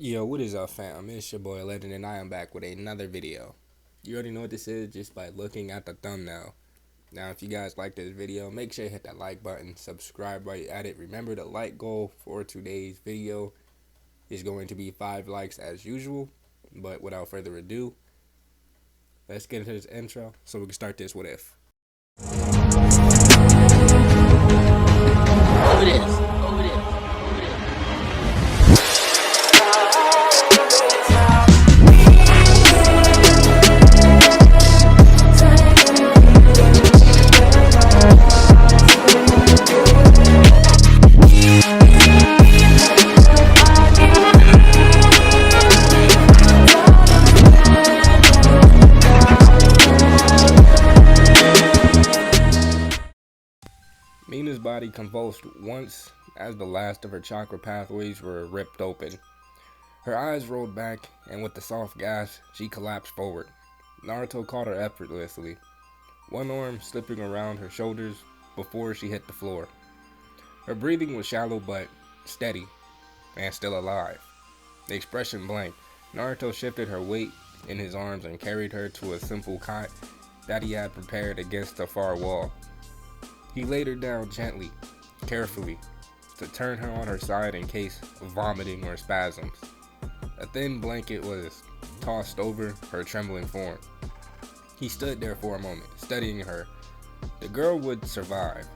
Yo, what is up, fam? It's your boy Legend, and I am back with another video. You already know what this is just by looking at the thumbnail. Now, if you guys like this video, make sure you hit that like button, subscribe while you're at it. Remember, the like goal for today's video is going to be 5 likes as usual. But without further ado, let's get into this intro so we can start this. What if? Over this. Mina's body convulsed once as the last of her chakra pathways were ripped open. Her eyes rolled back, and with a soft gasp, she collapsed forward. Naruto caught her effortlessly, one arm slipping around her shoulders before she hit the floor. Her breathing was shallow but steady, and still alive. The expression blank. Naruto shifted her weight in his arms and carried her to a simple cot that he had prepared against the far wall. He laid her down gently, carefully, to turn her on her side in case of vomiting or spasms. A thin blanket was tossed over her trembling form. He stood there for a moment, studying her. The girl would survive.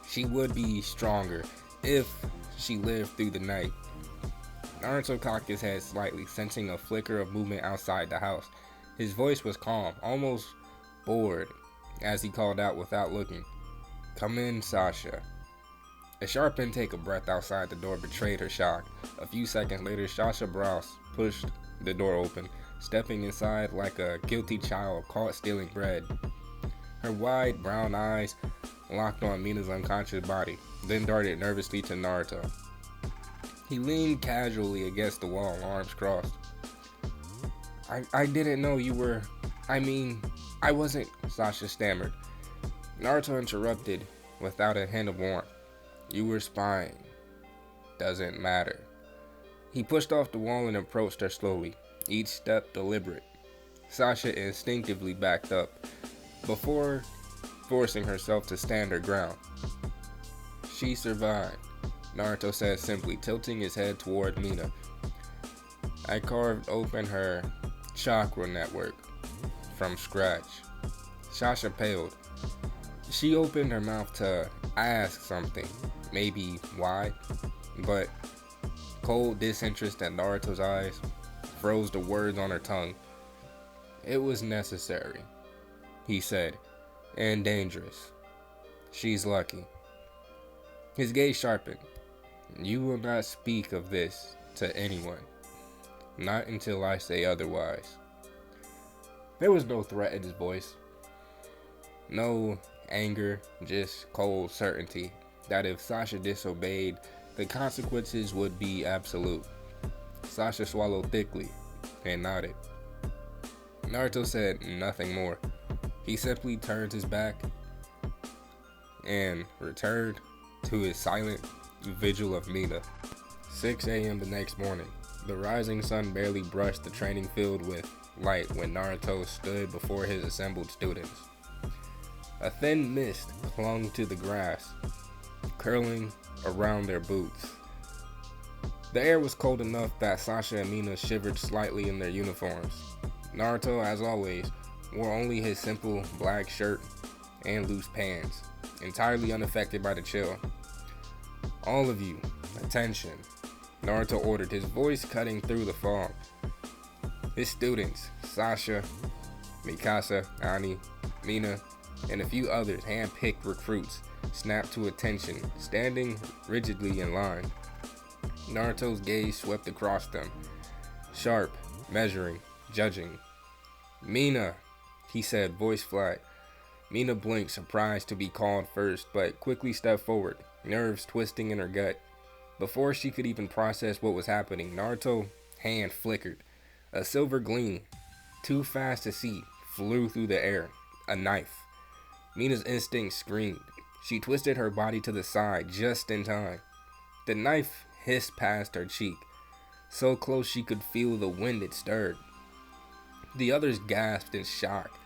She would be stronger if she lived through the night. Naruto cocked his head slightly, sensing a flicker of movement outside the house. His voice was calm, almost bored, as he called out without looking. "Come in, Sasha." A sharp intake of breath outside the door betrayed her shock. A few seconds later, Sasha Browse pushed the door open, stepping inside like a guilty child caught stealing bread. Her wide brown eyes locked on Mina's unconscious body, then darted nervously to Naruto. He leaned casually against the wall, arms crossed. I didn't know you were... I wasn't," Sasha stammered. Naruto interrupted without a hint of warmth. "You were spying. Doesn't matter." He pushed off the wall and approached her slowly, each step deliberate. Sasha instinctively backed up, before forcing herself to stand her ground. "She survived," Naruto said simply, tilting his head toward Mina. "I carved open her chakra network from scratch." Sasha paled. She opened her mouth to ask something, maybe why, but cold disinterest in Naruto's eyes froze the words on her tongue. "It was necessary," he said, "and dangerous. She's lucky." His gaze sharpened. "You will not speak of this to anyone. Not until I say otherwise." There was no threat in his voice. No anger, just cold certainty that if Sasha disobeyed, the consequences would be absolute. Sasha swallowed thickly and nodded. Naruto said nothing more. He simply turned his back and returned to his silent vigil of Mina. 6 a.m. the next morning. The rising sun barely brushed the training field with light when Naruto stood before his assembled students. A thin mist clung to the grass, curling around their boots. The air was cold enough that Sasha and Mina shivered slightly in their uniforms. Naruto, as always, wore only his simple black shirt and loose pants, entirely unaffected by the chill. "All of you, attention," Naruto ordered, his voice cutting through the fog. His students, Sasha, Mikasa, Ani, Mina, and a few others, hand-picked recruits, snapped to attention, standing rigidly in line. Naruto's gaze swept across them, sharp, measuring, judging. "Mina," he said, voice flat. Mina blinked, surprised to be called first, but quickly stepped forward, nerves twisting in her gut. Before she could even process what was happening, Naruto's hand flickered. A silver gleam, too fast to see, flew through the air. A knife. Mina's instinct screamed. She twisted her body to the side just in time. The knife hissed past her cheek. so close she could feel the wind it stirred. The others gasped in shock.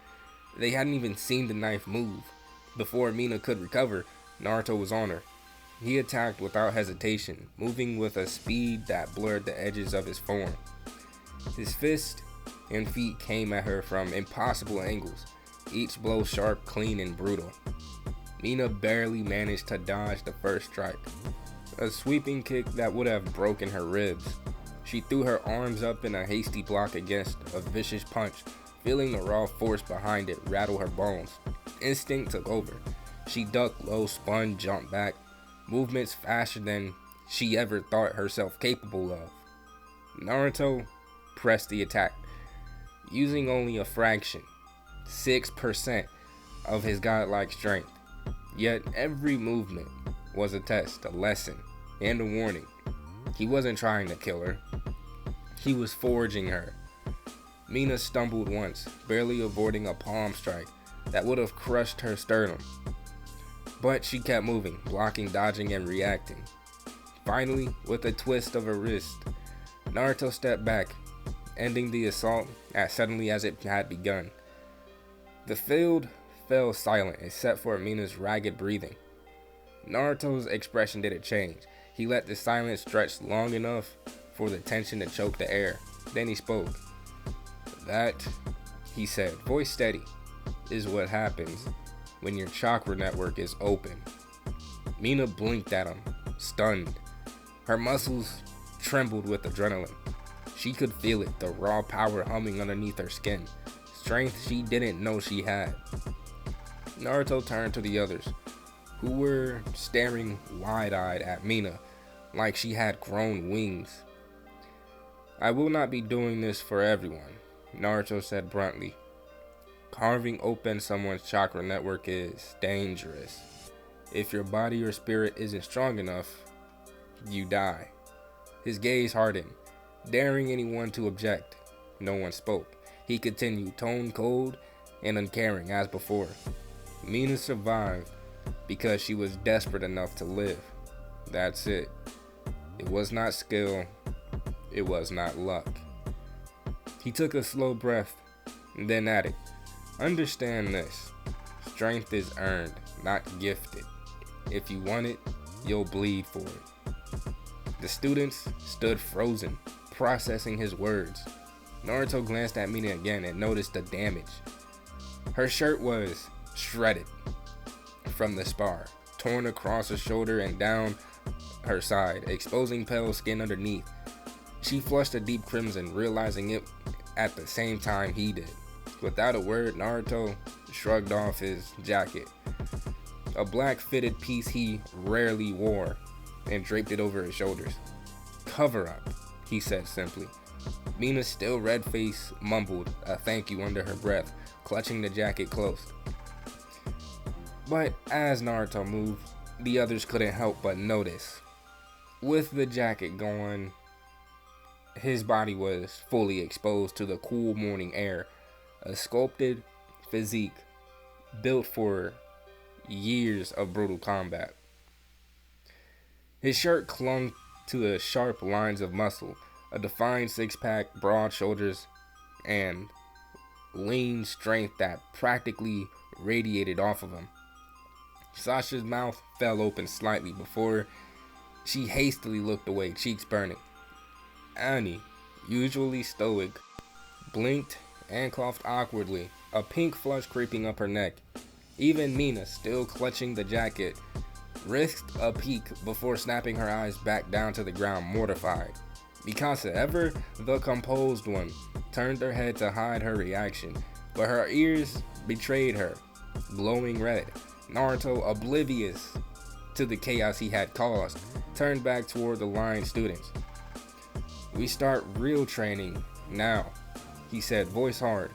They hadn't even seen the knife move. Before Mina could recover, Naruto was on her. He attacked without hesitation, moving with a speed that blurred the edges of his form. His fist and feet came at her from impossible angles, each blow sharp, clean, and brutal. Mina barely managed to dodge the first strike, a sweeping kick that would have broken her ribs. She threw her arms up in a hasty block against a vicious punch, feeling the raw force behind it rattle her bones. Instinct took over. She ducked low, spun, jumped back, movements faster than she ever thought herself capable of. Naruto pressed the attack, using only a fraction, 6% of his godlike strength. Yet every movement was a test, a lesson, and a warning. He wasn't trying to kill her. He was forging her. Mina stumbled once, barely avoiding a palm strike that would have crushed her sternum. But she kept moving, blocking, dodging, and reacting. Finally, with a twist of her wrist, Naruto stepped back, ending the assault as suddenly as it had begun. The field fell silent except for Mina's ragged breathing. Naruto's expression didn't change. He let the silence stretch long enough for the tension to choke the air. Then he spoke. "That," he said, voice steady, "is what happens when your chakra network is open." Mina blinked at him, stunned. Her muscles trembled with adrenaline. She could feel it, the raw power humming underneath her skin, strength she didn't know she had. Naruto turned to the others, who were staring wide-eyed at Mina like she had grown wings. "I will not be doing this for everyone," Naruto said bluntly. "Carving open someone's chakra network is dangerous. If your body or spirit isn't strong enough, you die." His gaze hardened, daring anyone to object. No one spoke. He continued, tone cold and uncaring as before. Mina survived because she was desperate enough to live. That's it. It was not skill. It was not luck. He took a slow breath and then added, "Understand this. Strength is earned, not gifted. If you want it, you'll bleed for it." The students stood frozen, processing his words. Naruto glanced at Mina again and noticed the damage. Her shirt was shredded from the spar, torn across her shoulder and down her side, exposing pale skin underneath. She flushed a deep crimson, realizing it at the same time he did. Without a word, Naruto shrugged off his jacket, a black fitted piece he rarely wore, and draped it over his shoulders. "Cover up," he said simply. Mina's still red face mumbled a thank you under her breath, clutching the jacket close. But as Naruto moved, the others couldn't help but notice. With the jacket gone, his body was fully exposed to the cool morning air, a sculpted physique built for years of brutal combat. His shirt clung to the sharp lines of muscle, a defined six-pack, broad shoulders, and lean strength that practically radiated off of him. Sasha's mouth fell open slightly before she hastily looked away, cheeks burning. Annie, usually stoic, blinked and coughed awkwardly, a pink flush creeping up her neck. Even Mina, still clutching the jacket, risked a peek before snapping her eyes back down to the ground, mortified. Mikasa, ever the composed one, turned her head to hide her reaction, but her ears betrayed her, glowing red. Naruto, oblivious to the chaos he had caused, turned back toward the lying students. "We start real training now," he said, voice hard.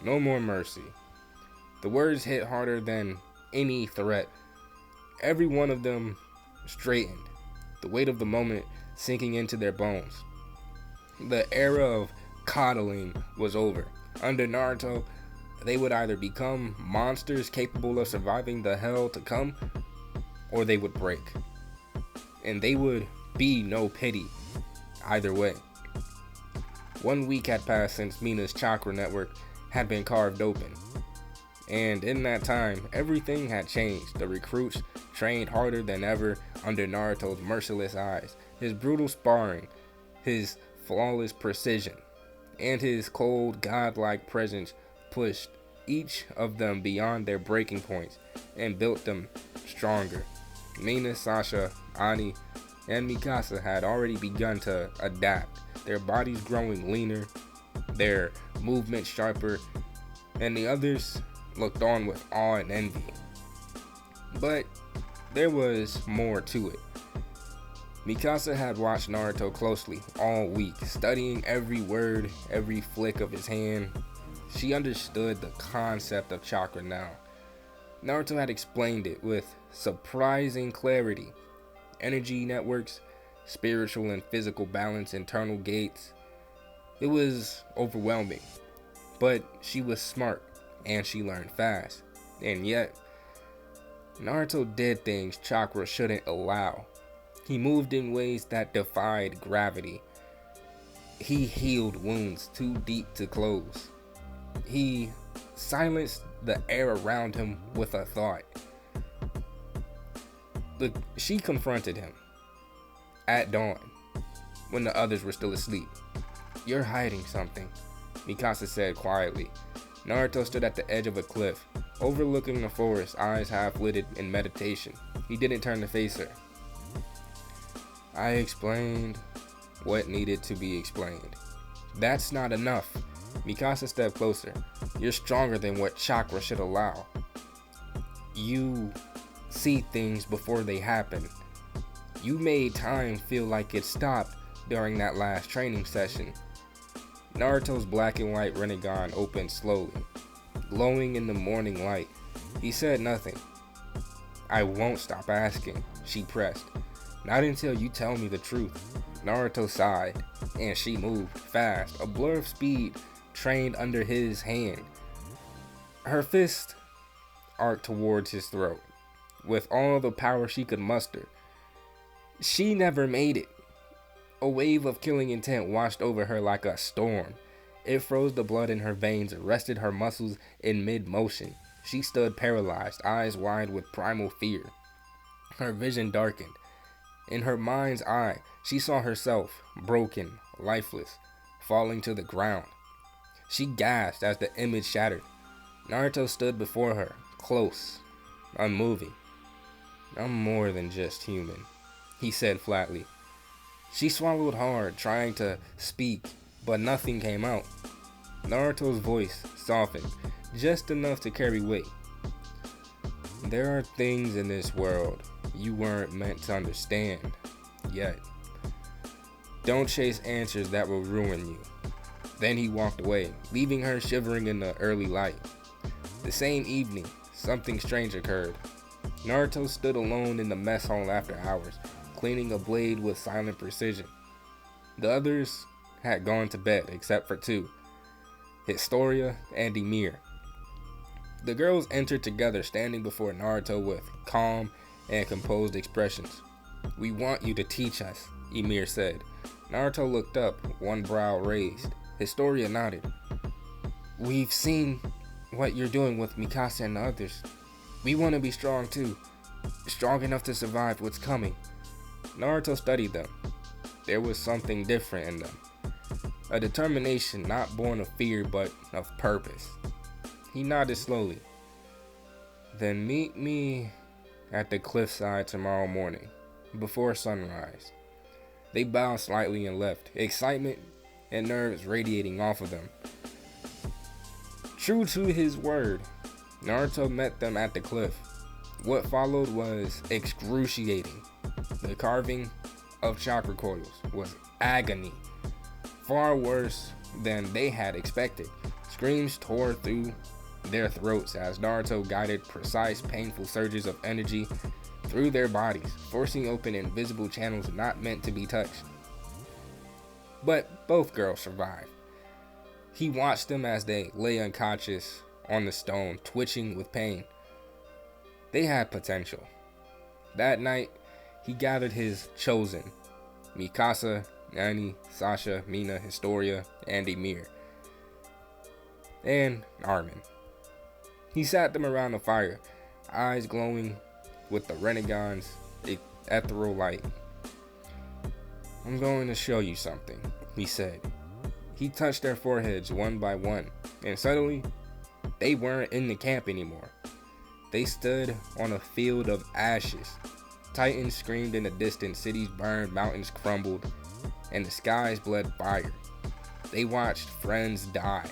"No more mercy." The words hit harder than any threat. Every one of them straightened, the weight of the moment sinking into their bones. The era of coddling was over. Under Naruto, they would either become monsters capable of surviving the hell to come, or they would break. And they would be no pity either way. 1 week had passed since Mina's chakra network had been carved open. And in that time, everything had changed. The recruits trained harder than ever under Naruto's merciless eyes. His brutal sparring, his flawless precision, and his cold, godlike presence pushed each of them beyond their breaking points and built them stronger. Mina, Sasha, Ani, and Mikasa had already begun to adapt, their bodies growing leaner, their movements sharper, and the others looked on with awe and envy. But there was more to it. Mikasa had watched Naruto closely all week, studying every word, every flick of his hand. She understood the concept of chakra now. Naruto had explained it with surprising clarity. Energy networks, spiritual and physical balance, internal gates. It was overwhelming, but she was smart and she learned fast. And yet, Naruto did things chakra shouldn't allow. He moved in ways that defied gravity. He healed wounds too deep to close. He silenced the air around him with a thought. She confronted him at dawn when the others were still asleep. "You're hiding something," Mikasa said quietly. Naruto stood at the edge of a cliff, overlooking the forest, eyes half-lidded in meditation. He didn't turn to face her. "I explained what needed to be explained." "That's not enough." Mikasa stepped closer. "You're stronger than what chakra should allow. You see things before they happen. You made time feel like it stopped during that last training session." Naruto's black and white Rinnegan opened slowly, glowing in the morning light. He said nothing. "I won't stop asking," she pressed. "Not until you tell me the truth." Naruto sighed, and she moved fast, a blur of speed trained under his hand. Her fist arced towards his throat, with all the power she could muster. She never made it. A wave of killing intent washed over her like a storm. It froze the blood in her veins, arrested her muscles in mid-motion. She stood paralyzed, eyes wide with primal fear. Her vision darkened. In her mind's eye, she saw herself, broken, lifeless, falling to the ground. She gasped as the image shattered. Naruto stood before her, close, unmoving. "I'm more than just human," he said flatly. She swallowed hard, trying to speak, but nothing came out. Naruto's voice softened, just enough to carry weight. "There are things in this world you weren't meant to understand yet. Don't chase answers that will ruin you." Then he walked away, leaving her shivering in the early light. The same evening, something strange occurred. Naruto stood alone in the mess hall after hours, cleaning a blade with silent precision. The others had gone to bed, except for two, Historia and Ymir. The girls entered together, standing before Naruto with calm and composed expressions. "We want you to teach us," Ymir said. Naruto looked up, one brow raised. Historia nodded. "We've seen what you're doing with Mikasa and the others. We want to be strong too, strong enough to survive what's coming." Naruto studied them. There was something different in them. A determination not born of fear but of purpose. He nodded slowly. "Then meet me at the cliffside tomorrow morning, before sunrise." They bowed slightly and left, excitement and nerves radiating off of them. True to his word, Naruto met them at the cliff. What followed was excruciating. The carving of chakra coils was agony, far worse than they had expected. Screams tore through their throats as Naruto guided precise, painful surges of energy through their bodies, forcing open invisible channels not meant to be touched. But both girls survived. He watched them as they lay unconscious on the stone, twitching with pain. They had potential. That night, he gathered his chosen, Mikasa, Annie, Sasha, Mina, Historia, and Ymir, and Armin. He sat them around the fire, eyes glowing with the Renegon's ethereal light. "I'm going to show you something," he said. He touched their foreheads one by one, and suddenly, they weren't in the camp anymore. They stood on a field of ashes. Titans screamed in the distance, cities burned, mountains crumbled, and the skies bled fire. They watched friends die.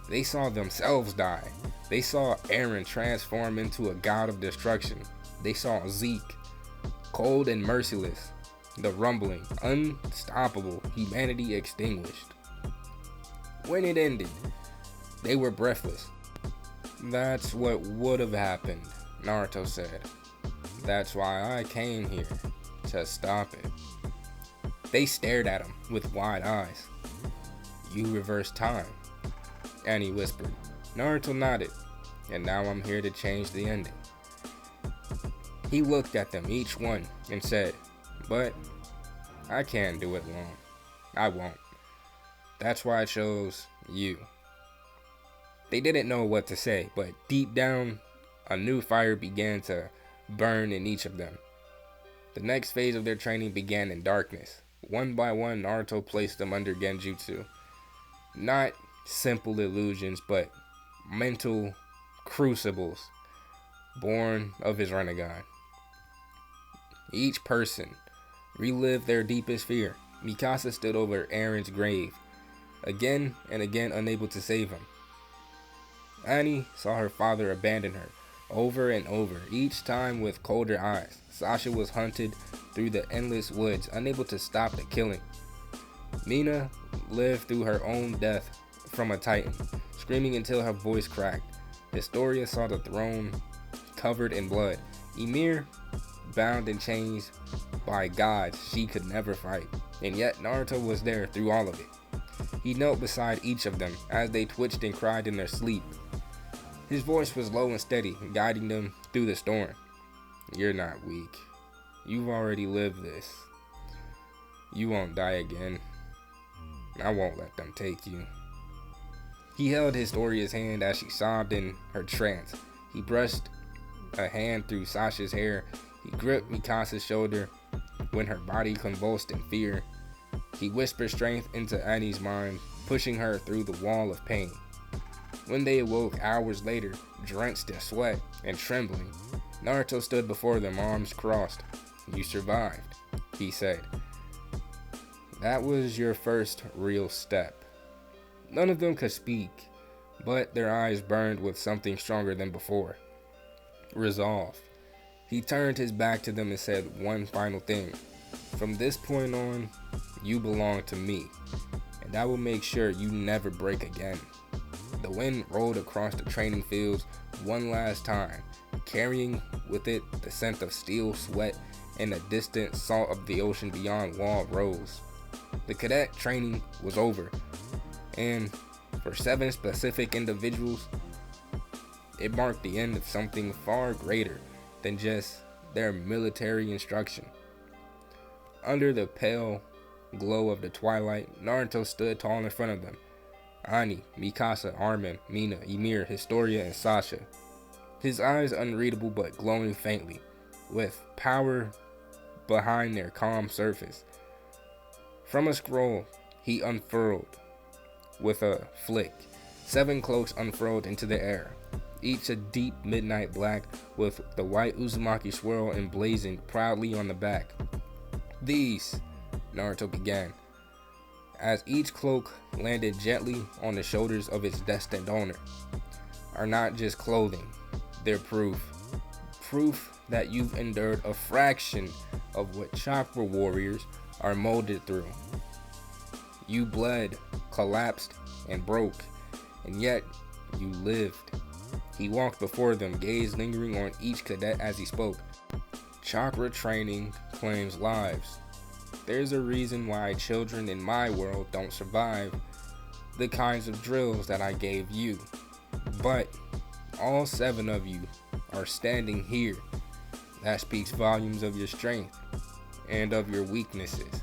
They saw themselves die. They saw Eren transform into a god of destruction. They saw Zeke, cold and merciless, the rumbling, unstoppable, humanity extinguished. When it ended, they were breathless. "That's what would have happened," Naruto said. "That's why I came here, to stop it." They stared at him with wide eyes. "You reversed time," Annie whispered. Naruto nodded. "And now I'm here to change the ending." He looked at them, each one, and said, "But I can't do it long. I won't. That's why I chose you." They didn't know what to say, but deep down, a new fire began to burn in each of them. The next phase of their training began in darkness. One by one, Naruto placed them under genjutsu. Not simple illusions, but mental crucibles born of his Rinnegan. Each person relived their deepest fear. Mikasa stood over Eren's grave, again and again unable to save him. Annie saw her father abandon her over and over, each time with colder eyes. Sasha was hunted through the endless woods, unable to stop the killing. Mina lived through her own death from a Titan, screaming until her voice cracked. Historia saw the throne covered in blood. Ymir bound in chains by gods she could never fight. And yet Naruto was there through all of it. He knelt beside each of them as they twitched and cried in their sleep. His voice was low and steady, guiding them through the storm. "You're not weak. You've already lived this. You won't die again. I won't let them take you." He held Historia's hand as she sobbed in her trance. He brushed a hand through Sasha's hair. He gripped Mikasa's shoulder when her body convulsed in fear. He whispered strength into Annie's mind, pushing her through the wall of pain. When they awoke hours later, drenched in sweat and trembling, Naruto stood before them, arms crossed. "You survived," he said. "That was your first real step." None of them could speak, but their eyes burned with something stronger than before. Resolve. He turned his back to them and said one final thing. "From this point on, you belong to me, and I will make sure you never break again." The wind rolled across the training fields one last time, carrying with it the scent of steel, sweat, and the distant salt of the ocean beyond Wall Rose. The cadet training was over, and for 7 specific individuals, it marked the end of something far greater than just their military instruction. Under the pale glow of the twilight, Naruto stood tall in front of them. Annie, Mikasa, Armin, Mina, Ymir, Historia, and Sasha. His eyes unreadable but glowing faintly, with power behind their calm surface. From a scroll he unfurled with a flick. 7 cloaks unfurled into the air, each a deep midnight black with the white Uzumaki swirl emblazoned proudly on the back. "These," Naruto began, as each cloak landed gently on the shoulders of its destined owner, "are not just clothing, they're proof. Proof that you've endured a fraction of what chakra warriors are molded through. You bled, collapsed, and broke, and yet you lived." He walked before them, gaze lingering on each cadet as he spoke. "Chakra training claims lives. There's a reason why children in my world don't survive the kinds of drills that I gave you. But all 7 of you are standing here. That speaks volumes of your strength and of your weaknesses.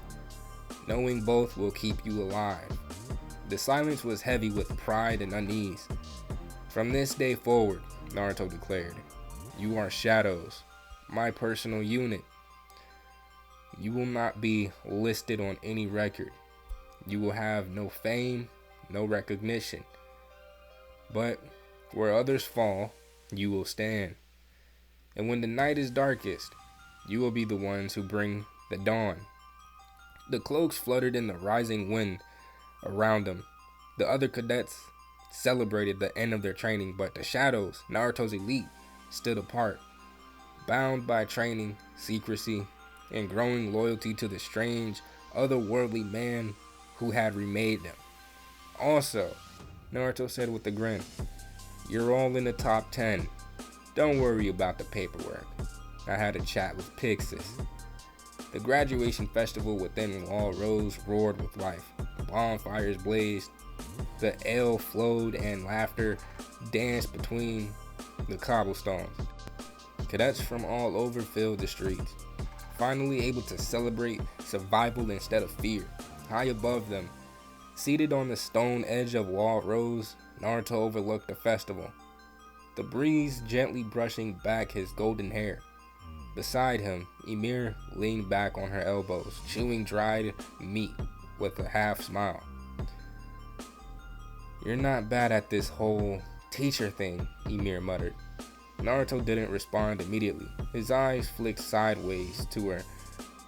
Knowing both will keep you alive. The silence was heavy with pride and unease. From this day forward, Naruto declared, you are shadows, my personal unit. You will not be listed on any record. You will have no fame, no recognition. But where others fall, you will stand. And when the night is darkest, you will be the ones who bring the dawn. The cloaks fluttered in the rising wind around them. The other cadets celebrated the end of their training, but the shadows, Naruto's elite, stood apart, bound by training, secrecy, and growing loyalty to the strange, otherworldly man who had remade them. Also, Naruto said with a grin, you're all in the top 10. Don't worry about the paperwork. I had a chat with Pixis. The graduation festival within Wall Rose roared with life. Bonfires blazed, the ale flowed, and laughter danced between the cobblestones. Cadets from all over filled the streets, finally able to celebrate survival instead of fear. High above them, seated on the stone edge of Wall Rose, Naruto overlooked the festival, the breeze gently brushing back his golden hair. Beside him, Ymir leaned back on her elbows, chewing dried meat with a half smile. You're not bad at this whole teacher thing, Ymir muttered. Naruto didn't respond immediately. His eyes flicked sideways to her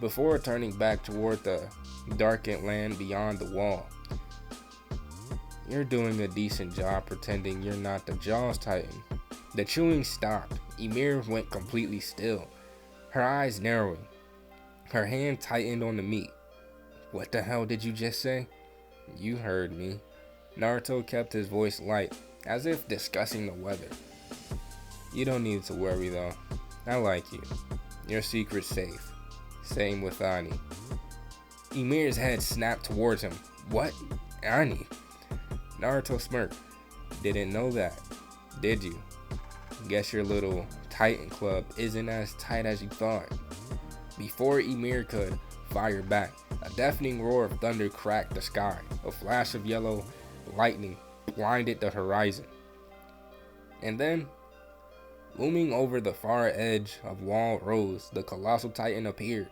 before turning back toward the darkened land beyond the wall. You're doing a decent job pretending you're not the Jaws Titan. The chewing stopped. Ymir went completely still, her eyes narrowing. Her hand tightened on the meat. What the hell did you just say? You heard me. Naruto kept his voice light, as if discussing the weather. You don't need to worry though. I like you. Your secret's safe. Same with Ani. Ymir's head snapped towards him. What? Ani? Naruto smirked. Didn't know that, did you? Guess your little Titan club isn't as tight as you thought. Before Ymir could fire back, a deafening roar of thunder cracked the sky. A flash of yellow lightning blinded the horizon. And then, looming over the far edge of Wall Rose, the colossal Titan appeared.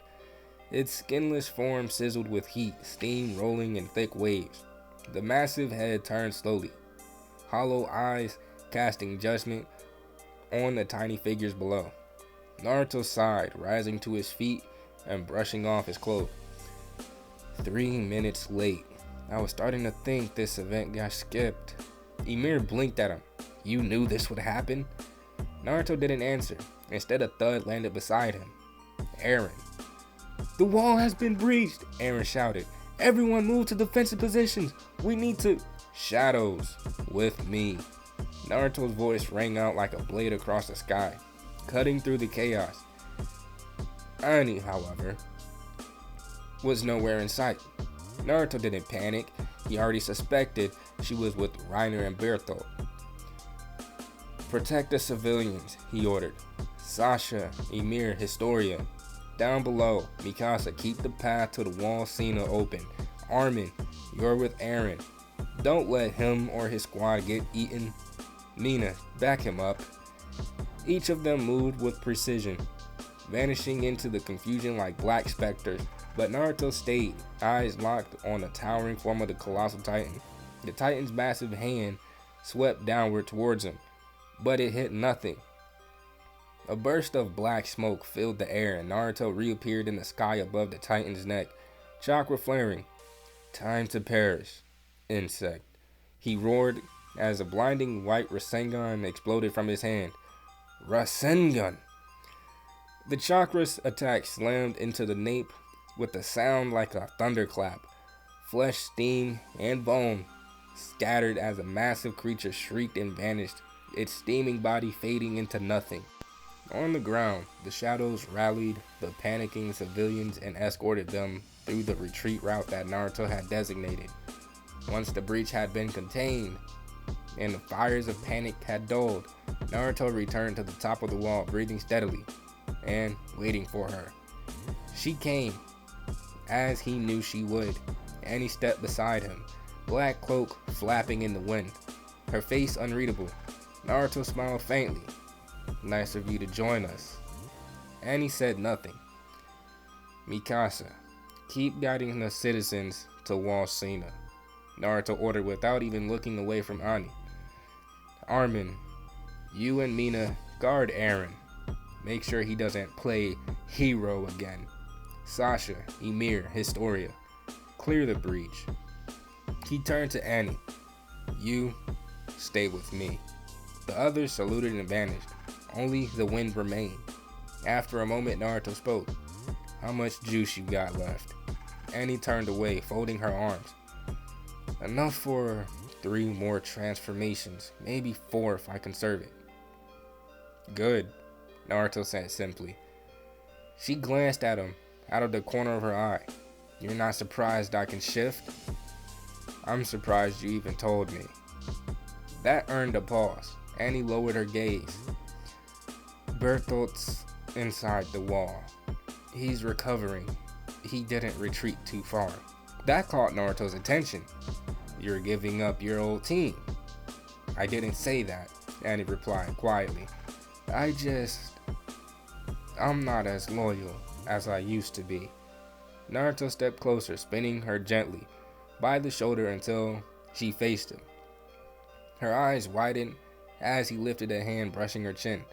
Its skinless form sizzled with heat, steam rolling in thick waves. The massive head turned slowly, hollow eyes casting judgment on the tiny figures below. Naruto sighed, rising to his feet and brushing off his cloak. 3 minutes late. I was starting to think this event got skipped. Ymir blinked at him. You knew this would happen? Naruto didn't answer. Instead, a thud landed beside him. Eren. The wall has been breached, Eren shouted. Everyone move to defensive positions. We need to... Shadows. With me. Naruto's voice rang out like a blade across the sky, cutting through the chaos. Ani, however, was nowhere in sight. Naruto didn't panic. He already suspected she was with Reiner and Bertholdt. Protect the civilians, he ordered. Sasha, Ymir, Historia. Down below, Mikasa, keep the path to the wall Cena open. Armin, you're with Eren. Don't let him or his squad get eaten. Nina, back him up. Each of them moved with precision, vanishing into the confusion like black specters, but Naruto stayed, eyes locked on the towering form of the colossal Titan. The Titan's massive hand swept downward towards him, but it hit nothing. A burst of black smoke filled the air, and Naruto reappeared in the sky above the Titan's neck, chakra flaring. Time to perish, insect. He roared as a blinding white Rasengan exploded from his hand. Rasengan! The chakra's attack slammed into the nape with a sound like a thunderclap. Flesh, steam, and bone scattered as a massive creature shrieked and vanished, its steaming body fading into nothing. On the ground, the shadows rallied the panicking civilians and escorted them through the retreat route that Naruto had designated. Once the breach had been contained and the fires of panic had dulled, Naruto returned to the top of the wall, breathing steadily and waiting for her. She came, as he knew she would. Annie stepped beside him, black cloak flapping in the wind, her face unreadable. Naruto smiled faintly. "Nice of you to join us." Annie said nothing. "Mikasa, keep guiding the citizens to Wall Sina," Naruto ordered without even looking away from Annie. "Armin, you and Mina guard Eren. Make sure he doesn't play hero again. Sasha, Ymir, Historia, clear the breach." He turned to Annie. "You stay with me." The others saluted and vanished. Only the wind remained. After a moment, Naruto spoke. "How much juice you got left?" Annie turned away, folding her arms. "Enough for 3 more transformations, maybe 4 if I conserve it." "Good," Naruto said simply. She glanced at him out of the corner of her eye. "You're not surprised I can shift?" "I'm surprised you even told me." That earned a pause. Annie lowered her gaze. "Bertolt's inside the wall. He's recovering. He didn't retreat too far." That caught Naruto's attention. "You're giving up your old team." "I didn't say that," Annie replied quietly. I'm not as loyal as I used to be." Naruto stepped closer, spinning her gently by the shoulder until she faced him. Her eyes widened as he lifted a hand, brushing her chin.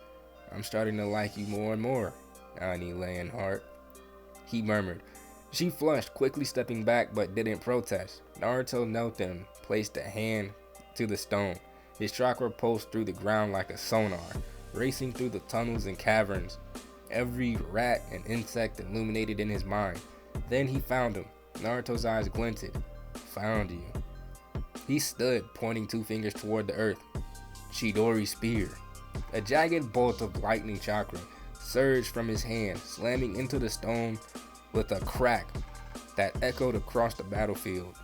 "I'm starting to like you more and more, Annie Lionheart," he murmured. She flushed, quickly stepping back but didn't protest. Naruto knelt and placed a hand to the stone. His chakra pulsed through the ground like a sonar, racing through the tunnels and caverns. Every rat and insect illuminated in his mind. Then he found him. Naruto's eyes glinted. "Found you." He stood, pointing 2 fingers toward the earth. "Chidori spear." A jagged bolt of lightning chakra surged from his hand, slamming into the stone with a crack that echoed across the battlefield.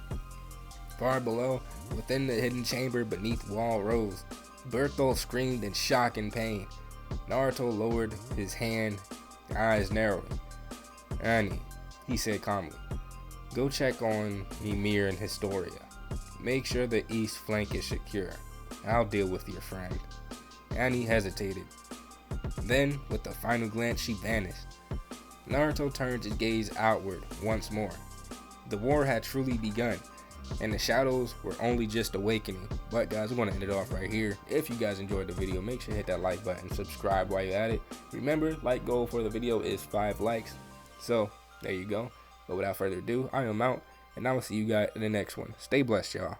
Far below, within the hidden chamber beneath wall rose, Bertholdt screamed in shock and pain. Naruto lowered his hand, eyes narrowing. "Annie," he said calmly, "go check on Ymir and Historia. Make sure the east flank is secure. I'll deal with your friend." Annie hesitated. Then, with a final glance, she vanished. Naruto turned his gaze outward once more. The war had truly begun, and the shadows were only just awakening. But guys, we're going to end it off right here. If you guys enjoyed the video, make sure to hit that like button, subscribe while you're at it. Remember, like goal for the video is 5 likes. So, there you go. But without further ado, I am out, and I will see you guys in the next one. Stay blessed, y'all.